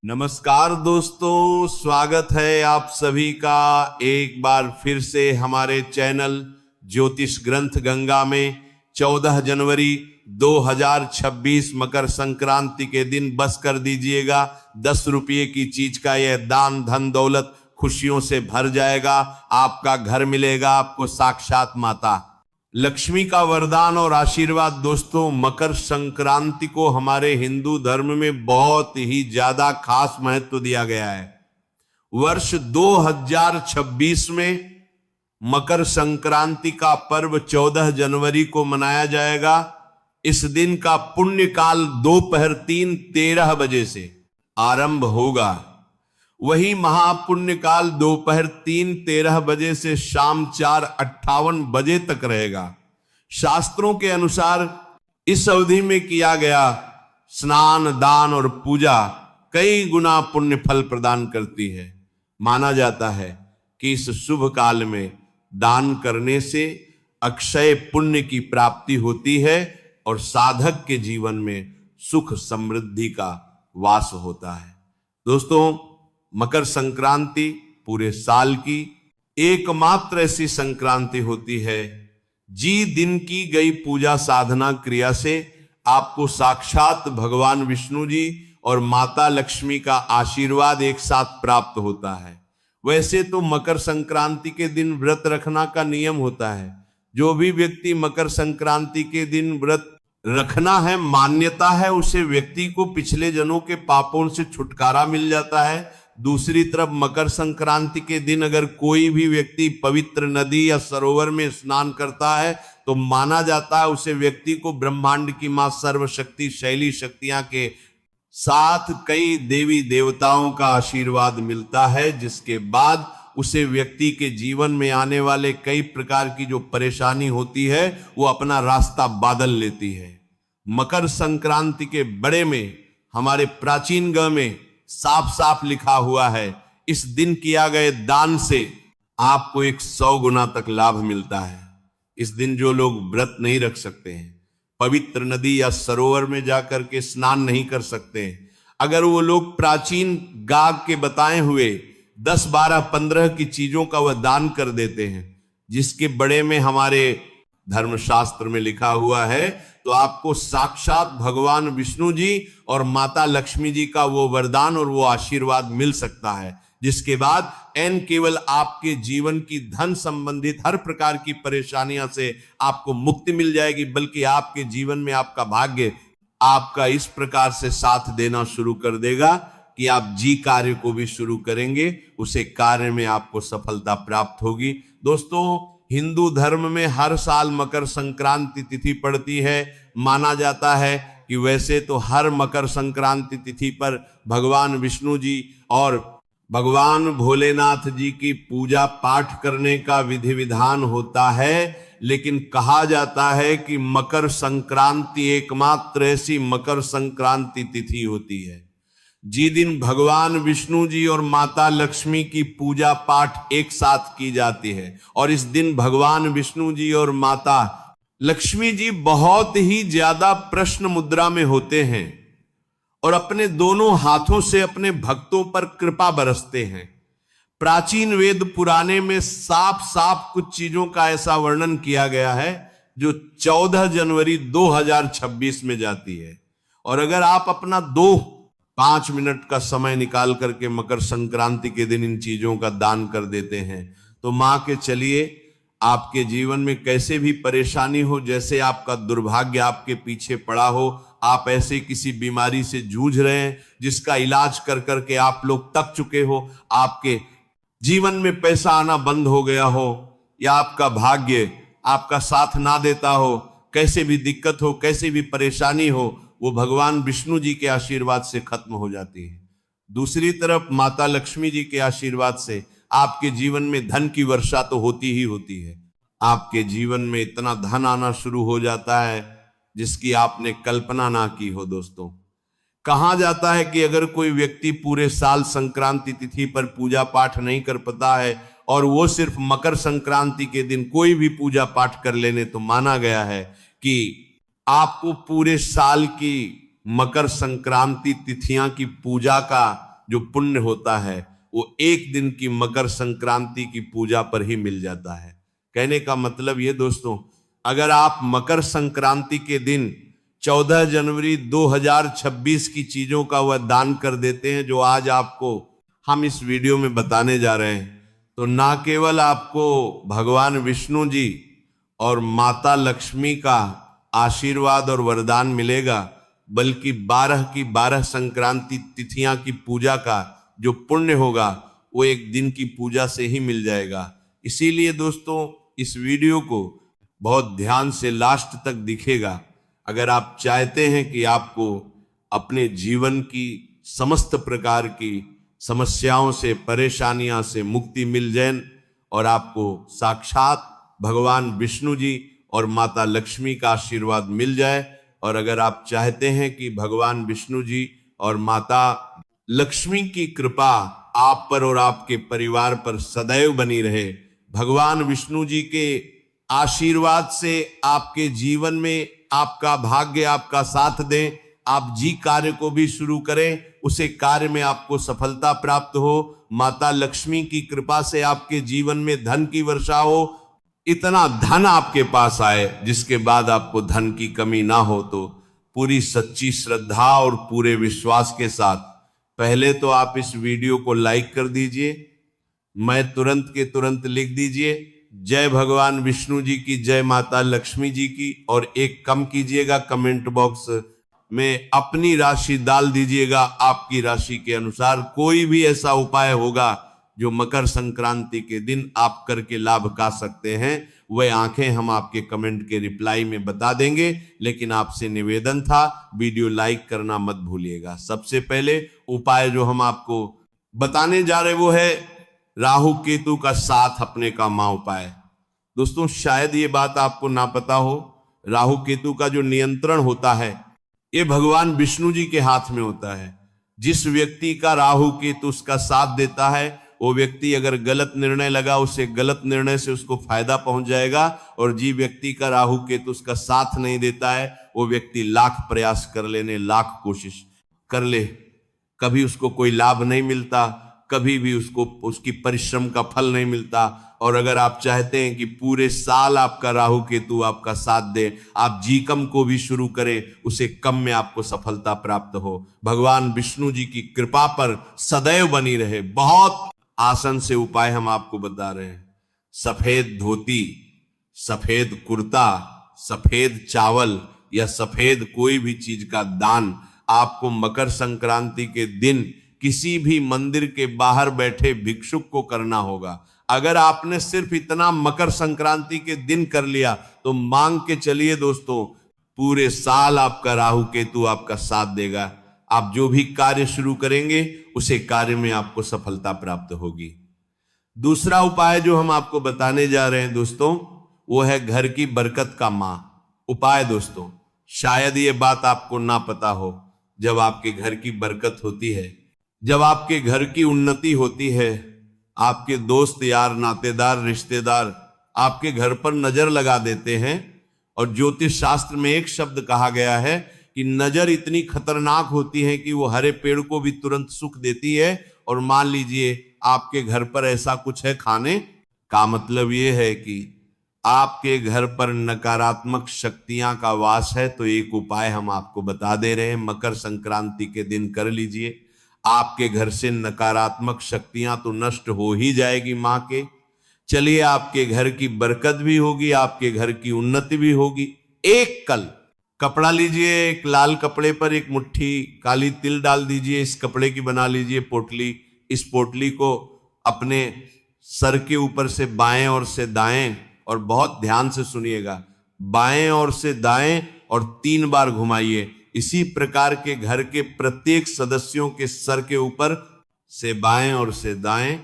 नमस्कार दोस्तों, स्वागत है आप सभी का एक बार फिर से हमारे चैनल ज्योतिष ग्रंथ गंगा में। 14 जनवरी 2026 मकर संक्रांति के दिन बस कर दीजिएगा। 10 रुपये की चीज का यह दान धन दौलत खुशियों से भर जाएगा। आपका घर मिलेगा, आपको साक्षात माता लक्ष्मी का वरदान और आशीर्वाद। दोस्तों, मकर संक्रांति को हमारे हिंदू धर्म में बहुत ही ज्यादा खास महत्व दिया गया है। वर्ष 2026 में मकर संक्रांति का पर्व 14 जनवरी को मनाया जाएगा। इस दिन का पुण्य काल दोपहर 3:13 बजे से आरंभ होगा। वही महापुण्य काल दोपहर 3:13 बजे से शाम 4:58 बजे तक रहेगा। शास्त्रों के अनुसार इस अवधि में किया गया स्नान, दान और पूजा कई गुना पुण्य फल प्रदान करती है। माना जाता है कि इस शुभ काल में दान करने से अक्षय पुण्य की प्राप्ति होती है और साधक के जीवन में सुख समृद्धि का वास होता है। दोस्तों, मकर संक्रांति पूरे साल की एकमात्र ऐसी संक्रांति होती है दिन की गई पूजा साधना क्रिया से आपको साक्षात भगवान विष्णु जी और माता लक्ष्मी का आशीर्वाद एक साथ प्राप्त होता है। वैसे तो मकर संक्रांति के दिन व्रत रखना का नियम होता है। जो भी व्यक्ति मकर संक्रांति के दिन व्रत रखना है, मान्यता है, उसे व्यक्ति को पिछले जन्मों के पापों से छुटकारा मिल जाता है। दूसरी तरफ मकर संक्रांति के दिन अगर कोई भी व्यक्ति पवित्र नदी या सरोवर में स्नान करता है तो माना जाता है उसे व्यक्ति को ब्रह्मांड की मां सर्वशक्ति शैली शक्तियां के साथ कई देवी देवताओं का आशीर्वाद मिलता है, जिसके बाद उसे व्यक्ति के जीवन में आने वाले कई प्रकार की जो परेशानी होती है वो अपना रास्ता बादल लेती है। मकर संक्रांति के बड़े में हमारे प्राचीन ग में साफ साफ लिखा हुआ है, इस दिन किया गए दान से आपको 100 गुना तक लाभ मिलता है। इस दिन जो लोग व्रत नहीं रख सकते हैं, पवित्र नदी या सरोवर में जाकर के स्नान नहीं कर सकते हैं, अगर वो लोग प्राचीन गाग के बताए हुए 10, 12, 15 की चीजों का वह दान कर देते हैं, जिसके बड़े में हमारे धर्मशास्त्र में लिखा हुआ है, तो आपको साक्षात भगवान विष्णु जी और माता लक्ष्मी जी का वो वरदान और वो आशीर्वाद मिल सकता है, जिसके बाद केवल आपके जीवन की धन संबंधित हर प्रकार की परेशानियों से आपको मुक्ति मिल जाएगी, बल्कि आपके जीवन में आपका भाग्य आपका इस प्रकार से साथ देना शुरू कर देगा कि आप कार्य को भी शुरू करेंगे, उसे कार्य में आपको सफलता प्राप्त होगी। दोस्तों, हिंदू धर्म में हर साल मकर संक्रांति तिथि पड़ती है। माना जाता है कि वैसे तो हर मकर संक्रांति तिथि पर भगवान विष्णु जी और भगवान भोलेनाथ जी की पूजा पाठ करने का विधि विधान होता है, लेकिन कहा जाता है कि मकर संक्रांति एकमात्र ऐसी मकर संक्रांति तिथि होती है जिस दिन भगवान विष्णु जी और माता लक्ष्मी की पूजा पाठ एक साथ की जाती है। और इस दिन भगवान विष्णु जी और माता लक्ष्मी जी बहुत ही ज्यादा प्रश्न मुद्रा में होते हैं और अपने दोनों हाथों से अपने भक्तों पर कृपा बरसते हैं। प्राचीन वेद पुराने में साफ साफ कुछ चीजों का ऐसा वर्णन किया गया है जो 14 जनवरी 2026 में जाती है। और अगर आप अपना 5 मिनट का समय निकाल करके मकर संक्रांति के दिन इन चीजों का दान कर देते हैं तो मान के चलिए आपके जीवन में कैसे भी परेशानी हो, जैसे आपका दुर्भाग्य आपके पीछे पड़ा हो, आप ऐसे किसी बीमारी से जूझ रहे हैं जिसका इलाज कर करके आप लोग थक चुके हो, आपके जीवन में पैसा आना बंद हो गया हो, या आपका भाग्य आपका साथ ना देता हो, कैसे भी दिक्कत हो, कैसे भी परेशानी हो, वो भगवान विष्णु जी के आशीर्वाद से खत्म हो जाती है। दूसरी तरफ माता लक्ष्मी जी के आशीर्वाद से आपके जीवन में धन की वर्षा तो होती ही होती है। आपके जीवन में इतना धन आना शुरू हो जाता है जिसकी आपने कल्पना ना की हो। दोस्तों, कहा जाता है कि अगर कोई व्यक्ति पूरे साल संक्रांति तिथि पर पूजा पाठ नहीं कर पाता है और वो सिर्फ मकर संक्रांति के दिन कोई भी पूजा पाठ कर लेने, तो माना गया है कि आपको पूरे साल की मकर संक्रांति तिथियां की पूजा का जो पुण्य होता है वो एक दिन की मकर संक्रांति की पूजा पर ही मिल जाता है। कहने का मतलब ये दोस्तों, अगर आप मकर संक्रांति के दिन 14 जनवरी 2026 की चीजों का वह दान कर देते हैं जो आज आपको हम इस वीडियो में बताने जा रहे हैं, तो ना केवल आपको भगवान विष्णु जी और माता लक्ष्मी का आशीर्वाद और वरदान मिलेगा, बल्कि 12 की 12 संक्रांति तिथियां की पूजा का जो पुण्य होगा वो एक दिन की पूजा से ही मिल जाएगा। इसीलिए दोस्तों इस वीडियो को बहुत ध्यान से लास्ट तक दिखेगा। अगर आप चाहते हैं कि आपको अपने जीवन की समस्त प्रकार की समस्याओं से, परेशानियां से मुक्ति मिल जाए और आपको साक्षात भगवान विष्णु जी और माता लक्ष्मी का आशीर्वाद मिल जाए, और अगर आप चाहते हैं कि भगवान विष्णु जी और माता लक्ष्मी की कृपा आप पर और आपके परिवार पर सदैव बनी रहे, भगवान विष्णु जी के आशीर्वाद से आपके जीवन में आपका भाग्य आपका साथ दे, आप जी कार्य को भी शुरू करें, उसे कार्य में आपको सफलता प्राप्त हो, माता लक्ष्मी की कृपा से आपके जीवन में धन की वर्षा हो, इतना धन आपके पास आए जिसके बाद आपको धन की कमी ना हो, तो पूरी सच्ची श्रद्धा और पूरे विश्वास के साथ पहले तो आप इस वीडियो को लाइक कर दीजिए, मैं तुरंत के तुरंत लिख दीजिए जय भगवान विष्णु जी की, जय माता लक्ष्मी जी की, और एक कम कीजिएगा कमेंट बॉक्स में अपनी राशि डाल दीजिएगा। आपकी राशि के अनुसार कोई भी ऐसा उपाय होगा जो मकर संक्रांति के दिन आप करके लाभ पा सकते हैं, वह आंखें हम आपके कमेंट के रिप्लाई में बता देंगे। लेकिन आपसे निवेदन था, वीडियो लाइक करना मत भूलिएगा। सबसे पहले उपाय जो हम आपको बताने जा रहे वो है राहु केतु का साथ अपने का मां उपाय। दोस्तों शायद ये बात आपको ना पता हो, राहु केतु का जो नियंत्रण होता है ये भगवान विष्णु जी के हाथ में होता है। जिस व्यक्ति का राहु केतु उसका साथ देता है, वो व्यक्ति अगर गलत निर्णय लगा, उसे गलत निर्णय से उसको फायदा पहुंच जाएगा, और जिस व्यक्ति का राहु केतु उसका साथ नहीं देता है, वो व्यक्ति लाख प्रयास कर लेने, लाख कोशिश कर ले, कभी उसको कोई लाभ नहीं मिलता, कभी भी उसको उसकी परिश्रम का फल नहीं मिलता। और अगर आप चाहते हैं कि पूरे साल आपका राहु केतु आपका साथ दे, आप जीकम को भी शुरू करें, उसे कम में आपको सफलता प्राप्त हो, भगवान विष्णु जी की कृपा पर सदैव बनी रहे। बहुत आसान से उपाय हम आपको बता रहे हैं। सफेद धोती, सफेद कुर्ता, सफेद चावल या सफेद कोई भी चीज का दान आपको मकर संक्रांति के दिन किसी भी मंदिर के बाहर बैठे भिक्षुक को करना होगा। अगर आपने सिर्फ इतना मकर संक्रांति के दिन कर लिया तो मांग के चलिए दोस्तों, पूरे साल आपका राहु केतु आपका साथ देगा। आप जो भी कार्य शुरू करेंगे उसे कार्य में आपको सफलता प्राप्त होगी। दूसरा उपाय जो हम आपको बताने जा रहे हैं दोस्तों, वो है घर की बरकत का मां उपाय। दोस्तों शायद ये बात आपको ना पता हो, जब आपके घर की बरकत होती है, जब आपके घर की उन्नति होती है, आपके दोस्त यार नातेदार रिश्तेदार आपके घर पर नजर लगा देते हैं। और ज्योतिष शास्त्र में एक शब्द कहा गया है कि नजर इतनी खतरनाक होती है कि वो हरे पेड़ को भी तुरंत सुख देती है। और मान लीजिए आपके घर पर ऐसा कुछ है खाने का, मतलब ये है कि आपके घर पर नकारात्मक शक्तियां का वास है, तो एक उपाय हम आपको बता दे रहे हैं, मकर संक्रांति के दिन कर लीजिए। आपके घर से नकारात्मक शक्तियां तो नष्ट हो ही जाएगी मां के, चलिए आपके घर की बरकत भी होगी, आपके घर की उन्नति भी होगी। एक कल कपड़ा लीजिए, एक लाल कपड़े पर एक मुट्ठी काली तिल डाल दीजिए, इस कपड़े की बना लीजिए पोटली। इस पोटली को अपने सर के ऊपर से बाएं और से दाएं, और बहुत ध्यान से सुनिएगा, बाएं और से दाएं और 3 बार घुमाइए। इसी प्रकार के घर के प्रत्येक सदस्यों के सर के ऊपर से बाएं और से दाएं,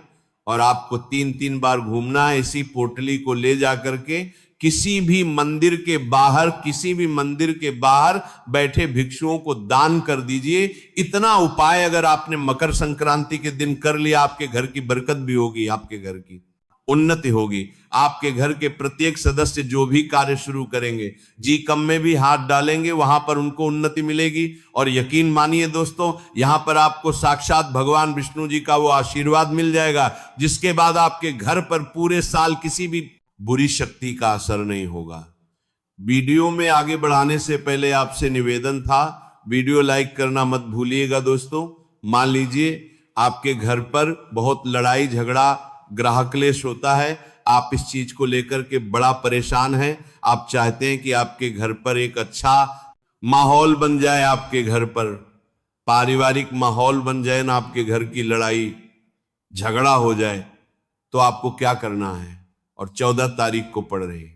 और आपको 3-3 बार घूमना है। इसी पोटली को ले जाकर के किसी भी मंदिर के बाहर, किसी भी मंदिर के बाहर बैठे भिक्षुओं को दान कर दीजिए। इतना उपाय अगर आपने मकर संक्रांति के दिन कर लिया, आपके घर की बरकत भी होगी आपके घर की। उन्नति होगी। आपके घर के प्रत्येक सदस्य जो भी कार्य शुरू करेंगे, जी कम में भी हाथ डालेंगे, वहां पर उनको उन्नति मिलेगी। और यकीन मानिए दोस्तों, यहां पर आपको साक्षात भगवान विष्णु जी का वो आशीर्वाद मिल जाएगा, जिसके बाद आपके घर पर पूरे साल किसी भी बुरी शक्ति का असर नहीं होगा। वीडियो में आगे बढ़ाने से पहले आपसे निवेदन था, वीडियो लाइक करना मत भूलिएगा दोस्तों। मान लीजिए आपके घर पर बहुत लड़ाई झगड़ा, ग्राहक क्लेश होता है, आप इस चीज को लेकर के बड़ा परेशान हैं, आप चाहते हैं कि आपके घर पर एक अच्छा माहौल बन जाए, आपके घर पर पारिवारिक माहौल बन जाए ना, आपके घर की लड़ाई झगड़ा हो जाए, तो आपको क्या करना है? और 14 तारीख को पड़ रही,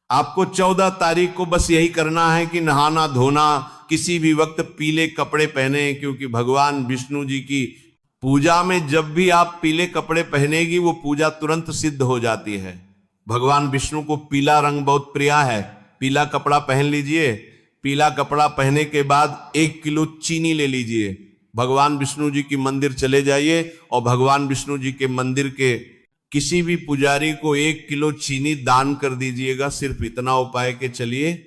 आपको 14 तारीख को बस यही करना है कि नहाना धोना, किसी भी वक्त पीले कपड़े पहने, क्योंकि भगवान विष्णु जी की पूजा में जब भी आप पीले कपड़े पहनेगी वो पूजा तुरंत सिद्ध हो जाती है। भगवान विष्णु को पीला रंग बहुत प्रिय है। पीला कपड़ा पहन लीजिए। पीला कपड़ा पहनने के बाद 1 किलो चीनी ले लीजिए, भगवान विष्णु जी की मंदिर चले जाइए और भगवान विष्णु जी के मंदिर के किसी भी पुजारी को 1 किलो चीनी दान कर दीजिएगा। सिर्फ इतना उपाय के चलिए,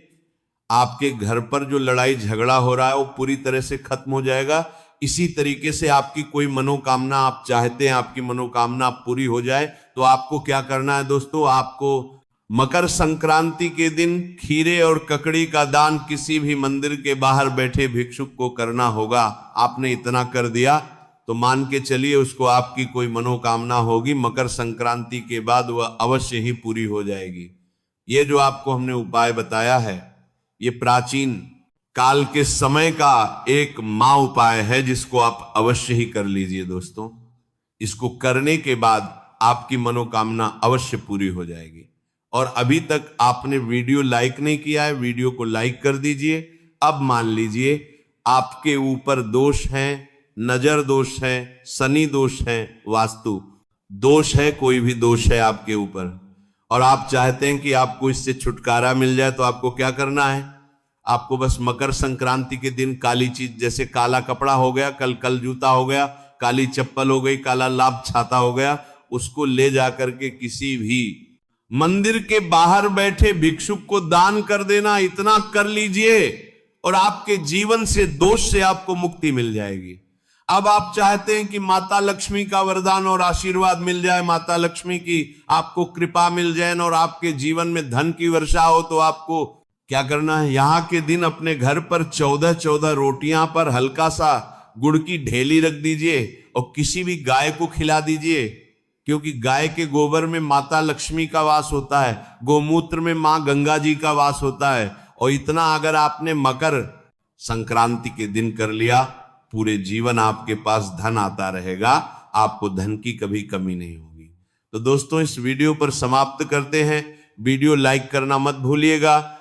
आपके घर पर जो लड़ाई झगड़ा हो रहा है वो पूरी तरह से खत्म हो जाएगा। इसी तरीके से आपकी कोई मनोकामना आप चाहते हैं, आपकी मनोकामना पूरी हो जाए, तो आपको क्या करना है दोस्तों? आपको मकर संक्रांति के दिन खीरे और ककड़ी का दान किसी भी मंदिर के बाहर बैठे भिक्षुक को करना होगा। आपने इतना कर दिया तो मान के चलिए उसको आपकी कोई मनोकामना होगी, मकर संक्रांति के बाद वह अवश्य ही पूरी हो जाएगी। ये जो आपको हमने उपाय बताया है, ये प्राचीन काल के समय का एक मां उपाय है, जिसको आप अवश्य ही कर लीजिए दोस्तों। इसको करने के बाद आपकी मनोकामना अवश्य पूरी हो जाएगी। और अभी तक आपने वीडियो लाइक नहीं किया है, वीडियो को लाइक कर दीजिए। अब मान लीजिए आपके ऊपर दोष है, नजर दोष है, शनि दोष है, वास्तु दोष है, कोई भी दोष है आपके ऊपर, और आप चाहते हैं कि आपको इससे छुटकारा मिल जाए, तो आपको क्या करना है? आपको बस मकर संक्रांति के दिन काली चीज, जैसे काला कपड़ा हो गया, कल जूता हो गया, काली चप्पल हो गई, काला लाभ छाता हो गया, उसको ले जाकर के किसी भी मंदिर के बाहर बैठे भिक्षुक को दान कर देना। इतना कर लीजिए और आपके जीवन से, दोष से आपको मुक्ति मिल जाएगी। अब आप चाहते हैं कि माता लक्ष्मी का वरदान और आशीर्वाद मिल जाए, माता लक्ष्मी की आपको कृपा मिल जाए और आपके जीवन में धन की वर्षा हो, तो आपको क्या करना है? यहां के दिन अपने घर पर 14 रोटियां पर हल्का सा गुड़ की ढेली रख दीजिए और किसी भी गाय को खिला दीजिए, क्योंकि गाय के गोबर में माता लक्ष्मी का वास होता है, गोमूत्र में मां गंगा जी का वास होता है। और इतना अगर आपने मकर संक्रांति के दिन कर लिया, पूरे जीवन आपके पास धन आता रहेगा, आपको धन की कभी कमी नहीं होगी। तो दोस्तों, इस वीडियो पर समाप्त करते हैं। वीडियो लाइक करना मत भूलिएगा।